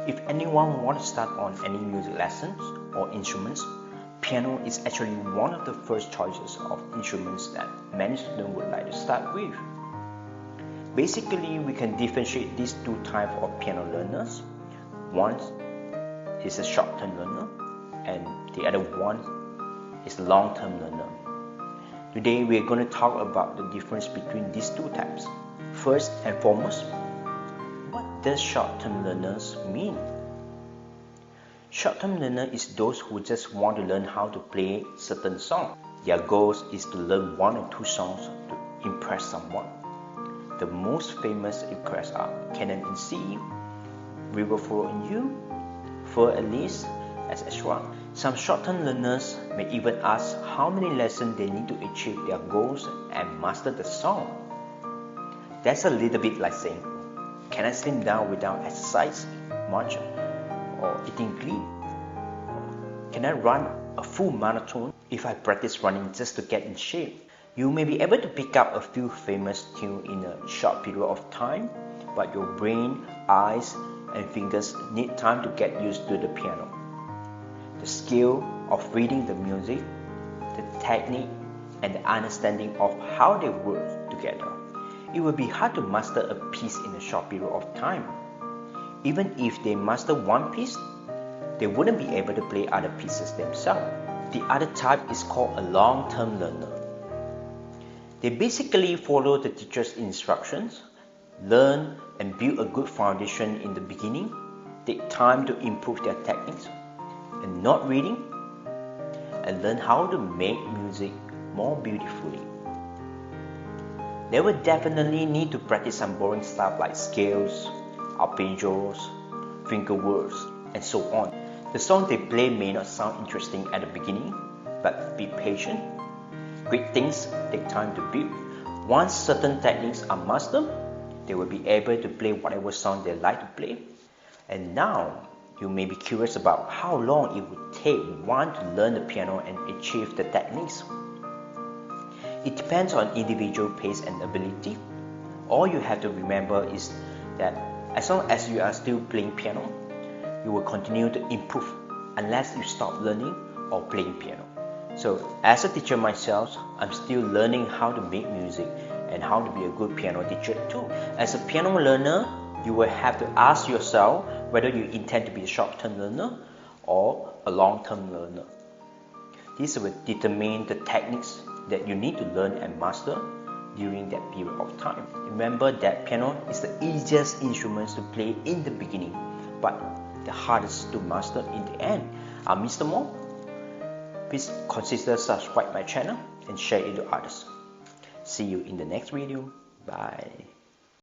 If anyone wants to start on any music lessons or instruments, piano is actually one of the first choices of instruments that many students would like to start with. Basically, we can differentiate these two types of piano learners. One is a short-term learner and the other one is a long-term learner. Today we are going to talk about the difference between these two types. First and foremost, what does short-term learners mean? Short-term learner is those who just want to learn how to play certain songs. Their goal is to learn one or two songs to impress someone. The most famous requests are Canon in C, River Flow in U, For Elise, etc. Some short-term learners may even ask how many lessons they need to achieve their goals and master the song. That's a little bit like saying, can I slim down without exercise much or eating clean? Can I run a full marathon if I practice running just to get in shape? You may be able to pick up a few famous tunes in a short period of time, but your brain, eyes, and fingers need time to get used to the piano. The skill of reading the music, the technique, and the understanding of how they work together. It will be hard to master a piece in a short period of time. Even if they master one piece, they wouldn't be able to play other pieces themselves. The other type is called a long-term learner. They basically follow the teacher's instructions, learn and build a good foundation in the beginning, take time to improve their techniques, and not reading, and learn how to make music more beautifully. They will definitely need to practice some boring stuff like scales, arpeggios, finger words, and so on. The song they play may not sound interesting at the beginning, but be patient. Great things take time to build. Once certain techniques are mastered, they will be able to play whatever song they like to play. And now, you may be curious about how long it would take one to learn the piano and achieve the techniques. It depends on individual pace and ability. All you have to remember is that as long as you are still playing piano, you will continue to improve unless you stop learning or playing piano. So as a teacher myself, I'm still learning how to make music and how to be a good piano teacher too. As a piano learner, you will have to ask yourself whether you intend to be a short-term learner or a long-term learner. This will determine the techniques that you need to learn and master during that period of time. Remember that piano is the easiest instrument to play in the beginning, but the hardest to master in the end. I'm Mr. Mo. Please consider subscribe my channel and share it to others. See you in the next video. Bye.